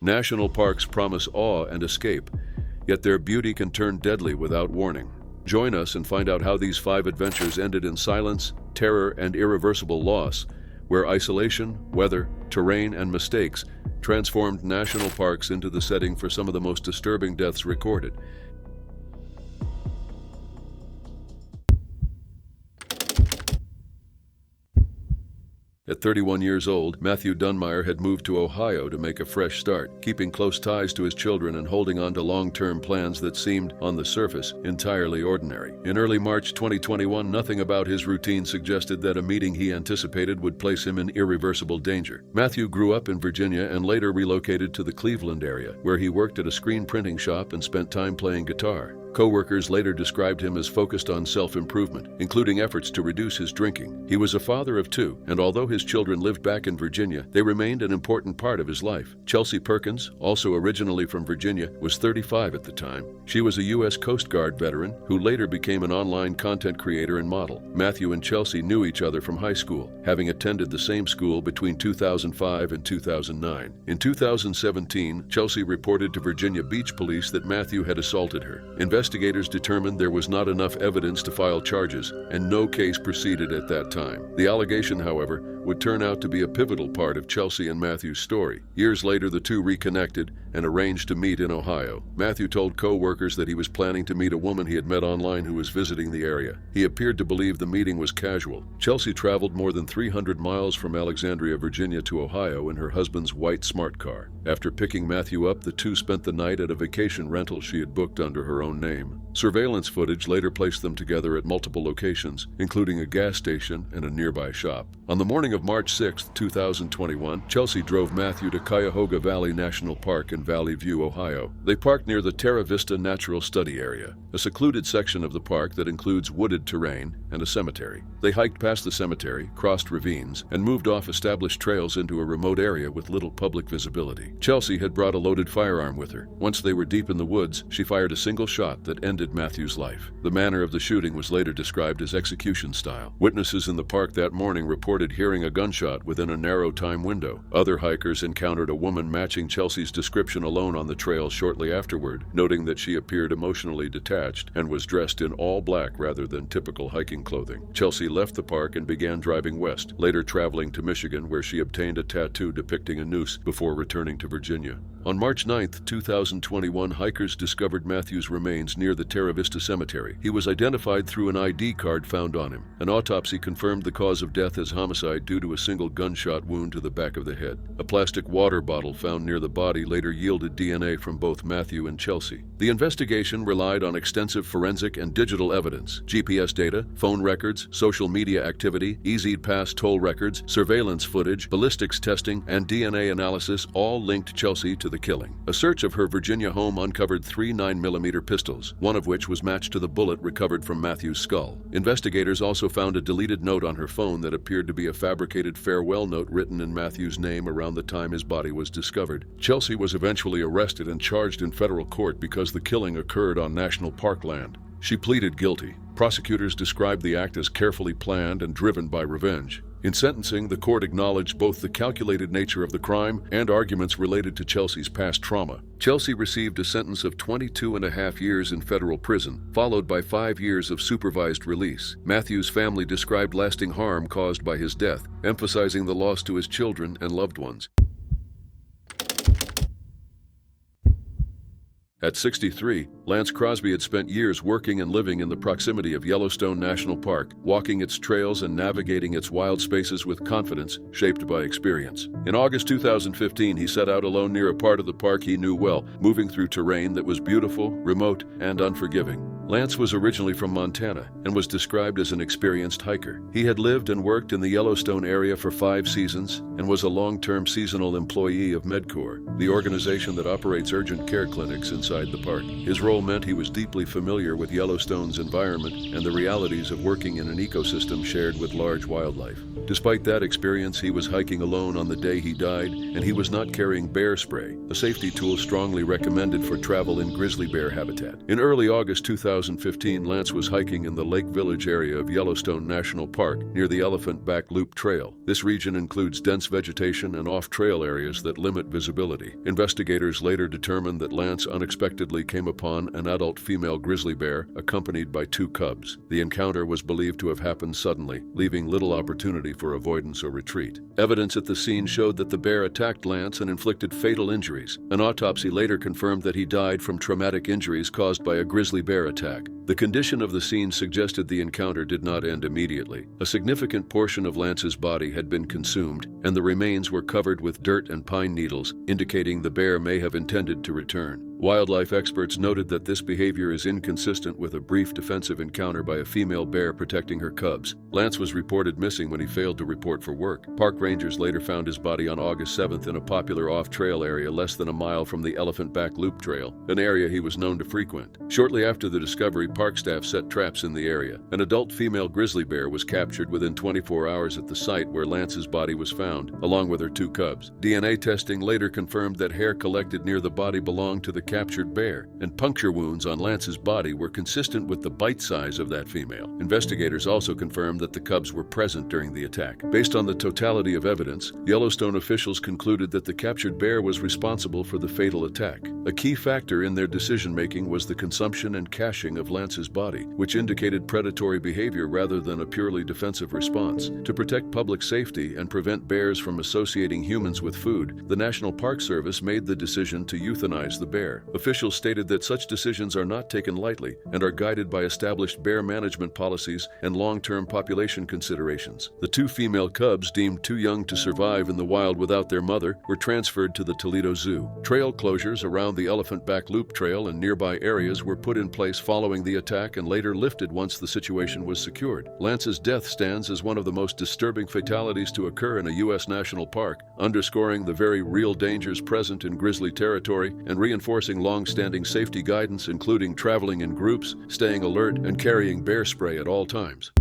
National parks promise awe and escape, yet their beauty can turn deadly without warning. Join us and find out how these 5 adventures ended in silence, terror, and irreversible loss, where isolation, weather, terrain, and mistakes transformed national parks into the setting for some of the most disturbing deaths recorded. At 31 years old, Matthew Dunmire had moved to Ohio to make a fresh start, keeping close ties to his children and holding on to long-term plans that seemed, on the surface, entirely ordinary. In early March 2021, nothing about his routine suggested that a meeting he anticipated would place him in irreversible danger. Matthew grew up in Virginia and later relocated to the Cleveland area, where he worked at a screen printing shop and spent time playing guitar. Co-workers later described him as focused on self-improvement, including efforts to reduce his drinking. He was a father of 2, and although his children lived back in Virginia, they remained an important part of his life. Chelsea Perkins, also originally from Virginia, was 35 at the time. She was a U.S. Coast Guard veteran who later became an online content creator and model. Matthew and Chelsea knew each other from high school, having attended the same school between 2005 and 2009. In 2017, Chelsea reported to Virginia Beach Police that Matthew had assaulted her. Investigators determined there was not enough evidence to file charges, and no case proceeded at that time. The allegation, however, would turn out to be a pivotal part of Chelsea and Matthew's story. Years later, the two reconnected and arranged to meet in Ohio. Matthew told co-workers that he was planning to meet a woman he had met online who was visiting the area. He appeared to believe the meeting was casual. Chelsea traveled more than 300 miles from Alexandria, Virginia to Ohio in her husband's white smart car. After picking Matthew up, the two spent the night at a vacation rental she had booked under her own name. Surveillance footage later placed them together at multiple locations, including a gas station and a nearby shop. On the morning of March 6, 2021, Chelsea drove Matthew to Cuyahoga Valley National Park in Valley View, Ohio. They parked near the Terra Vista Natural Study Area, a secluded section of the park that includes wooded terrain and a cemetery. They hiked past the cemetery, crossed ravines, and moved off established trails into a remote area with little public visibility. Chelsea had brought a loaded firearm with her. Once they were deep in the woods, she fired a single shot that ended Matthew's life. The manner of the shooting was later described as execution style. Witnesses in the park that morning reported hearing a gunshot within a narrow time window. Other hikers encountered a woman matching Chelsea's description alone on the trail shortly afterward, noting that she appeared emotionally detached and was dressed in all black rather than typical hiking clothing. Chelsea left the park and began driving west, later traveling to Michigan, where she obtained a tattoo depicting a noose before returning to Virginia. On March 9, 2021, hikers discovered Matthew's remains near the Terra Vista Cemetery. He was identified through an ID card found on him. An autopsy confirmed the cause of death as homicide due to a single gunshot wound to the back of the head. A plastic water bottle found near the body later yielded DNA from both Matthew and Chelsea. The investigation relied on extensive forensic and digital evidence: GPS data, phone records, social media activity, EZ-Pass toll records, surveillance footage, ballistics testing, and DNA analysis all linked Chelsea to the killing. A search of her Virginia home uncovered 3 9mm pistols, one of which was matched to the bullet recovered from Matthew's skull. Investigators also found a deleted note on her phone that appeared to be a fabricated farewell note written in Matthew's name around the time his body was discovered. Chelsea was eventually arrested and charged in federal court because the killing occurred on national park land. She pleaded guilty. Prosecutors described the act as carefully planned and driven by revenge. In sentencing, the court acknowledged both the calculated nature of the crime and arguments related to Chelsea's past trauma. Chelsea received a sentence of 22.5 years in federal prison, followed by 5 years of supervised release. Matthew's family described lasting harm caused by his death, emphasizing the loss to his children and loved ones. At 63, Lance Crosby had spent years working and living in the proximity of Yellowstone National Park, walking its trails and navigating its wild spaces with confidence shaped by experience. In August 2015, he set out alone near a part of the park he knew well, moving through terrain that was beautiful, remote, and unforgiving. Lance was originally from Montana and was described as an experienced hiker. He had lived and worked in the Yellowstone area for 5 seasons and was a long-term seasonal employee of MedCorps, the organization that operates urgent care clinics inside the park. His role meant he was deeply familiar with Yellowstone's environment and the realities of working in an ecosystem shared with large wildlife. Despite that experience, he was hiking alone on the day he died, and he was not carrying bear spray, a safety tool strongly recommended for travel in grizzly bear habitat. In early August 2015, 2015, Lance was hiking in the Lake Village area of Yellowstone National Park near the Elephant Back Loop Trail. This region includes dense vegetation and off-trail areas that limit visibility. Investigators later determined that Lance unexpectedly came upon an adult female grizzly bear accompanied by 2 cubs. The encounter was believed to have happened suddenly, leaving little opportunity for avoidance or retreat. Evidence at the scene showed that the bear attacked Lance and inflicted fatal injuries. An autopsy later confirmed that he died from traumatic injuries caused by a grizzly bear attack. The condition of the scene suggested the encounter did not end immediately. A significant portion of Lance's body had been consumed, and the remains were covered with dirt and pine needles, indicating the bear may have intended to return. Wildlife experts noted that this behavior is inconsistent with a brief defensive encounter by a female bear protecting her cubs. Lance was reported missing when he failed to report for work. Park rangers later found his body on August 7th in a popular off-trail area less than a mile from the Elephant Back Loop Trail, an area he was known to frequent. Shortly after the discovery, park staff set traps in the area. An adult female grizzly bear was captured within 24 hours at the site where Lance's body was found, along with her 2 cubs. DNA testing later confirmed that hair collected near the body belonged to the captured bear, and puncture wounds on Lance's body were consistent with the bite size of that female. Investigators also confirmed that the cubs were present during the attack. Based on the totality of evidence, Yellowstone officials concluded that the captured bear was responsible for the fatal attack. A key factor in their decision-making was the consumption and caching of Lance's body, which indicated predatory behavior rather than a purely defensive response. To protect public safety and prevent bears from associating humans with food, the National Park Service made the decision to euthanize the bear. Officials stated that such decisions are not taken lightly and are guided by established bear management policies and long-term population considerations. The 2 female cubs, deemed too young to survive in the wild without their mother, were transferred to the Toledo Zoo. Trail closures around the Elephant Back Loop Trail and nearby areas were put in place following the attack and later lifted once the situation was secured. Lance's death stands as one of the most disturbing fatalities to occur in a U.S. national park, underscoring the very real dangers present in grizzly territory and reinforcing long-standing safety guidance, including traveling in groups, staying alert, and carrying bear spray at all times.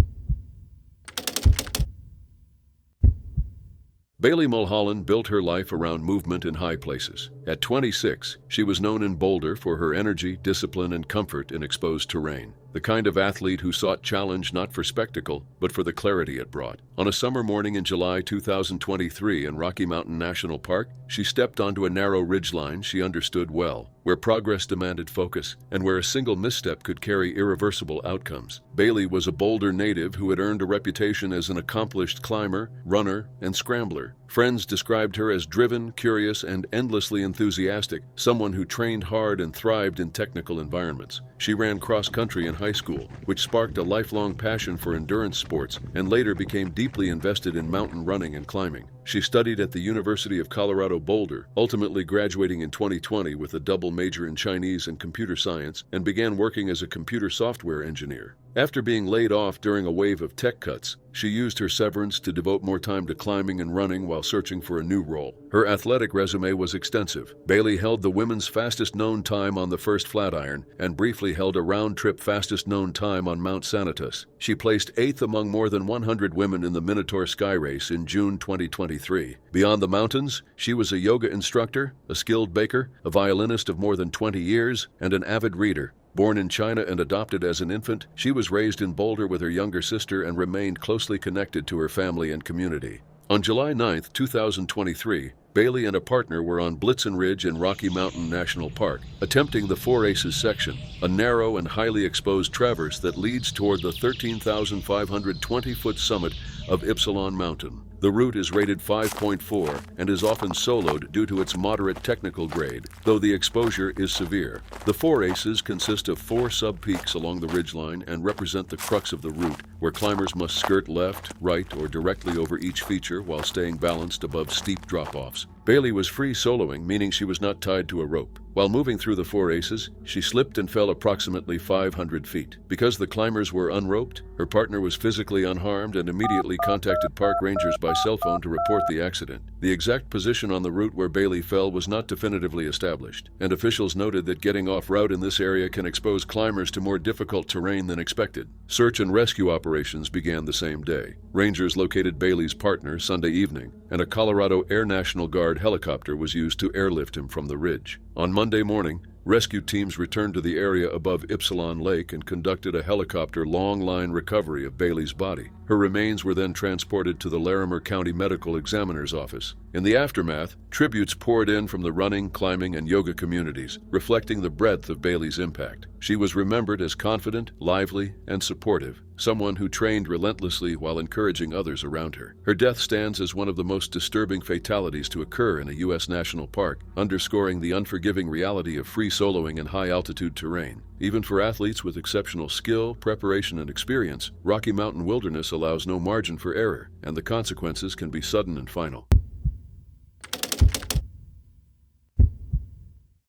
Bailey Mulholland built her life around movement in high places. At 26, she was known in Boulder for her energy, discipline, and comfort in exposed terrain. The kind of athlete who sought challenge not for spectacle, but for the clarity it brought. On a summer morning in July 2023 in Rocky Mountain National Park, she stepped onto a narrow ridgeline she understood well, where progress demanded focus and where a single misstep could carry irreversible outcomes. Bailey was a Boulder native who had earned a reputation as an accomplished climber, runner, and scrambler. Friends described her as driven, curious, and endlessly enthusiastic, someone who trained hard and thrived in technical environments. She ran cross-country in high school, which sparked a lifelong passion for endurance sports and later became deeply invested in mountain running and climbing. She studied at the University of Colorado Boulder, ultimately graduating in 2020 with a double major in Chinese and computer science, and began working as a computer software engineer. After being laid off during a wave of tech cuts, she used her severance to devote more time to climbing and running while searching for a new role. Her athletic resume was extensive. Bailey held the women's fastest known time on the first Flatiron and briefly held a round-trip fastest known time on Mount Sanitas. She placed 8th among more than 100 women in the Minotaur Sky Race in June 2023. Beyond the mountains, she was a yoga instructor, a skilled baker, a violinist of more than 20 years, and an avid reader. Born in China and adopted as an infant, she was raised in Boulder with her younger sister and remained closely connected to her family and community. On July 9, 2023, Bailey and a partner were on Blitzen Ridge in Rocky Mountain National Park, attempting the Four Aces section, a narrow and highly exposed traverse that leads toward the 13,520-foot summit of Ypsilon Mountain. The route is rated 5.4 and is often soloed due to its moderate technical grade, though the exposure is severe. The Four Aces consist of 4 sub-peaks along the ridgeline and represent the crux of the route, where climbers must skirt left, right, or directly over each feature while staying balanced above steep drop-offs. Bailey was free soloing, meaning she was not tied to a rope. While moving through the Four Aces, she slipped and fell approximately 500 feet. Because the climbers were unroped, her partner was physically unharmed and immediately contacted park rangers by cell phone to report the accident. The exact position on the route where Bailey fell was not definitively established, and officials noted that getting off route in this area can expose climbers to more difficult terrain than expected. Search and rescue operations began the same day. Rangers located Bailey's partner Sunday evening, and a Colorado Air National Guard helicopter was used to airlift him from the ridge. On Monday morning, Rescue teams returned to the area above Ypsilon Lake and conducted a helicopter long-line recovery of Bailey's body. Her remains were then transported to the Larimer County Medical Examiner's office. In the aftermath, tributes poured in from the running, climbing, and yoga communities, reflecting the breadth of Bailey's impact. She was remembered as confident, lively, and supportive, someone who trained relentlessly while encouraging others around her. Her death stands as one of the most disturbing fatalities to occur in a U.S. national park, underscoring the unforgiving reality of free soloing in high-altitude terrain. Even for athletes with exceptional skill, preparation, and experience, Rocky Mountain wilderness allows no margin for error, and the consequences can be sudden and final.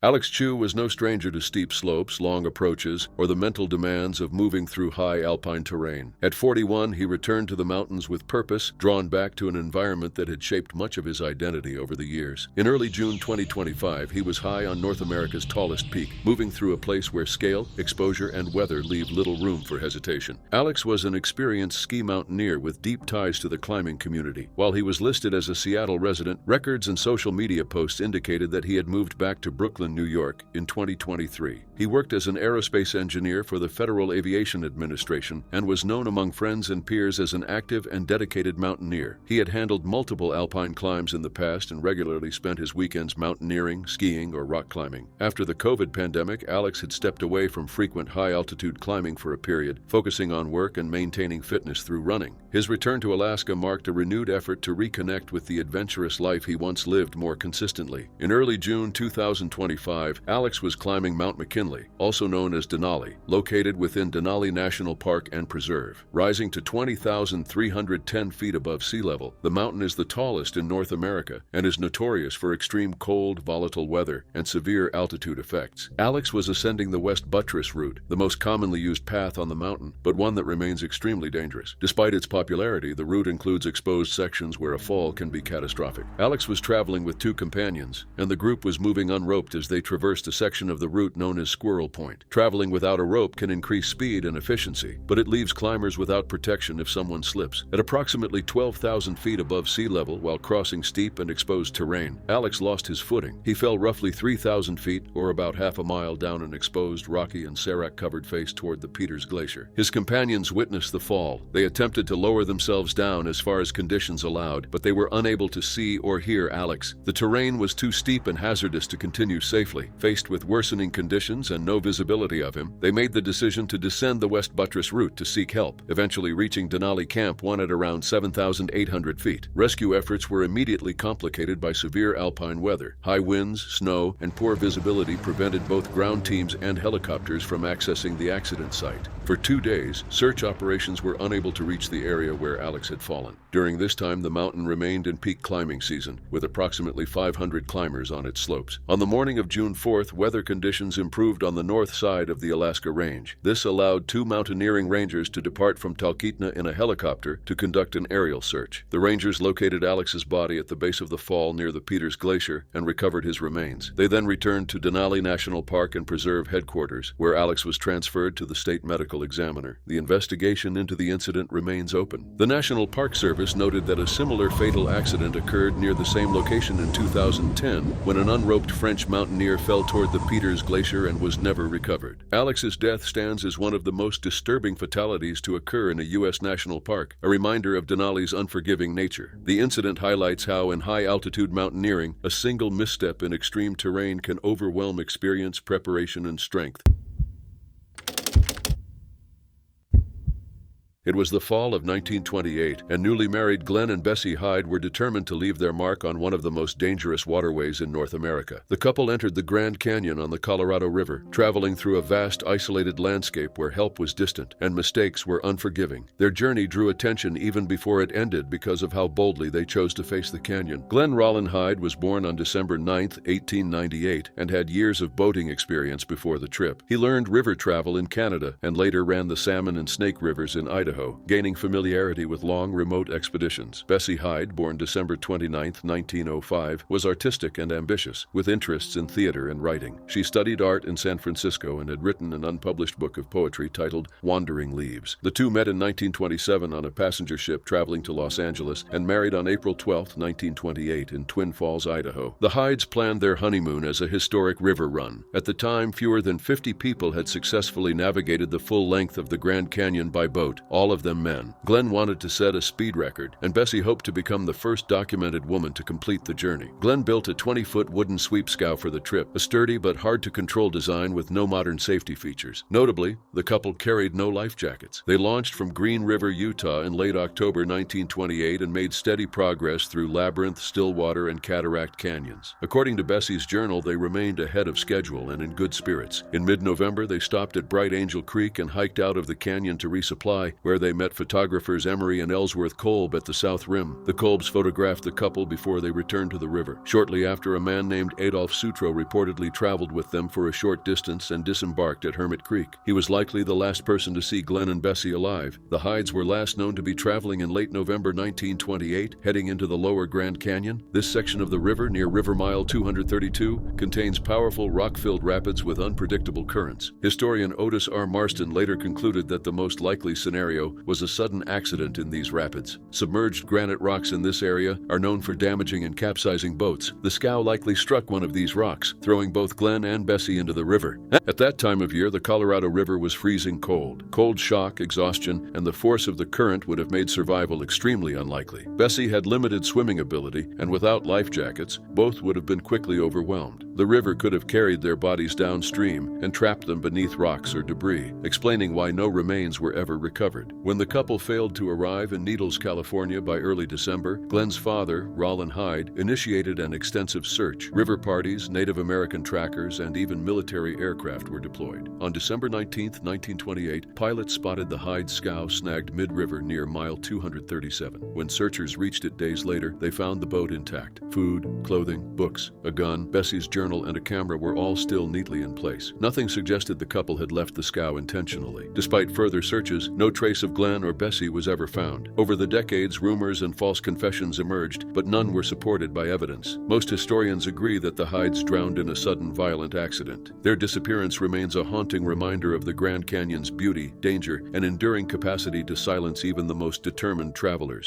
Alex Chu was no stranger to steep slopes, long approaches, or the mental demands of moving through high alpine terrain. At 41, he returned to the mountains with purpose, drawn back to an environment that had shaped much of his identity over the years. In early June 2025, he was high on North America's tallest peak, moving through a place where scale, exposure, and weather leave little room for hesitation. Alex was an experienced ski mountaineer with deep ties to the climbing community. While he was listed as a Seattle resident, records and social media posts indicated that he had moved back to Brooklyn, New York in 2023. He worked as an aerospace engineer for the Federal Aviation Administration and was known among friends and peers as an active and dedicated mountaineer. He had handled multiple alpine climbs in the past and regularly spent his weekends mountaineering, skiing, or rock climbing. After the COVID pandemic, Alex had stepped away from frequent high-altitude climbing for a period, focusing on work and maintaining fitness through running. His return to Alaska marked a renewed effort to reconnect with the adventurous life he once lived more consistently. In early June 2025, Alex was climbing Mount McKinley, also known as Denali, located within Denali National Park and Preserve. Rising to 20,310 feet above sea level, the mountain is the tallest in North America and is notorious for extreme cold, volatile weather and severe altitude effects. Alex was ascending the West Buttress route, the most commonly used path on the mountain, but one that remains extremely dangerous. Despite its popularity, the route includes exposed sections where a fall can be catastrophic. Alex was traveling with two companions, and the group was moving unroped as they traversed a section of the route known as Squirrel Point. Traveling without a rope can increase speed and efficiency, but it leaves climbers without protection if someone slips. At approximately 12,000 feet above sea level while crossing steep and exposed terrain, Alex lost his footing. He fell roughly 3,000 feet, or about half a mile down an exposed, rocky and serac-covered face toward the Peters Glacier. His companions witnessed the fall. They attempted to lower themselves down as far as conditions allowed, but they were unable to see or hear Alex. The terrain was too steep and hazardous to continue safely. Faced with worsening conditions and no visibility of him, they made the decision to descend the West Buttress route to seek help, eventually reaching Denali Camp 1 at around 7,800 feet. Rescue efforts were immediately complicated by severe alpine weather. High winds, snow, and poor visibility prevented both ground teams and helicopters from accessing the accident site. For 2 days, search operations were unable to reach the area where Alex had fallen. During this time, the mountain remained in peak climbing season, with approximately 500 climbers on its slopes. On the morning of June 4th, weather conditions improved on the north side of the Alaska Range. This allowed two mountaineering rangers to depart from Talkeetna in a helicopter to conduct an aerial search. The rangers located Alex's body at the base of the fall near the Peters Glacier and recovered his remains. They then returned to Denali National Park and Preserve headquarters, where Alex was transferred to the state medical examiner. The investigation into the incident remains open. The National Park Service noted that a similar fatal accident occurred near the same location in 2010 when an unroped French mountaineer fell toward the Peters Glacier and was never recovered. Alex's death stands as one of the most disturbing fatalities to occur in a U.S. national park, a reminder of Denali's unforgiving nature. The incident highlights how, in high-altitude mountaineering, a single misstep in extreme terrain can overwhelm experience, preparation, and strength. It was the fall of 1928, and newly married Glenn and Bessie Hyde were determined to leave their mark on one of the most dangerous waterways in North America. The couple entered the Grand Canyon on the Colorado River, traveling through a vast, isolated landscape where help was distant and mistakes were unforgiving. Their journey drew attention even before it ended because of how boldly they chose to face the canyon. Glenn Rollin Hyde was born on December 9, 1898, and had years of boating experience before the trip. He learned river travel in Canada and later ran the Salmon and Snake Rivers in Idaho. Idaho, gaining familiarity with long, remote expeditions. Bessie Hyde, born December 29, 1905, was artistic and ambitious, with interests in theater and writing. She studied art in San Francisco and had written an unpublished book of poetry titled Wandering Leaves. The two met in 1927 on a passenger ship traveling to Los Angeles and married on April 12, 1928, in Twin Falls, Idaho. The Hydes planned their honeymoon as a historic river run. At the time, fewer than 50 people had successfully navigated the full length of the Grand Canyon by boat, all of them men. Glenn wanted to set a speed record, and Bessie hoped to become the first documented woman to complete the journey. Glenn built a 20-foot wooden sweep scow for the trip, a sturdy but hard-to-control design with no modern safety features. Notably, the couple carried no life jackets. They launched from Green River, Utah in late October 1928 and made steady progress through Labyrinth, Stillwater, and Cataract canyons. According to Bessie's journal, they remained ahead of schedule and in good spirits. In mid-November, they stopped at Bright Angel Creek and hiked out of the canyon to resupply, where they met photographers Emery and Ellsworth Kolb at the south rim. The Kolbs photographed the couple before they returned to the river. Shortly after, a man named Adolph Sutro reportedly traveled with them for a short distance and disembarked at Hermit Creek. He was likely the last person to see Glenn and Bessie alive. The Hydes were last known to be traveling in late November 1928, heading into the lower Grand Canyon. This section of the river, near River Mile 232, contains powerful rock-filled rapids with unpredictable currents. Historian Otis R. Marston later concluded that the most likely scenario was a sudden accident in these rapids. Submerged granite rocks in this area are known for damaging and capsizing boats. The scow likely struck one of these rocks, throwing both Glenn and Bessie into the river. At that time of year, the Colorado River was freezing cold. Cold shock, exhaustion, and the force of the current would have made survival extremely unlikely. Bessie had limited swimming ability, and without life jackets, both would have been quickly overwhelmed. The river could have carried their bodies downstream and trapped them beneath rocks or debris, explaining why no remains were ever recovered. When the couple failed to arrive in Needles, California by early December, Glenn's father, Rollin Hyde, initiated an extensive search. River parties, Native American trackers, and even military aircraft were deployed. On December 19, 1928, pilots spotted the Hyde scow snagged mid-river near mile 237. When searchers reached it days later, they found the boat intact. Food, clothing, books, a gun, Bessie's journal, and a camera were all still neatly in place. Nothing suggested the couple had left the scow intentionally. Despite further searches, no trace of Glenn or Bessie was ever found. Over the decades, rumors and false confessions emerged, but none were supported by evidence. Most historians agree that the Hydes drowned in a sudden violent accident. Their disappearance remains a haunting reminder of the Grand Canyon's beauty, danger, and enduring capacity to silence even the most determined travelers.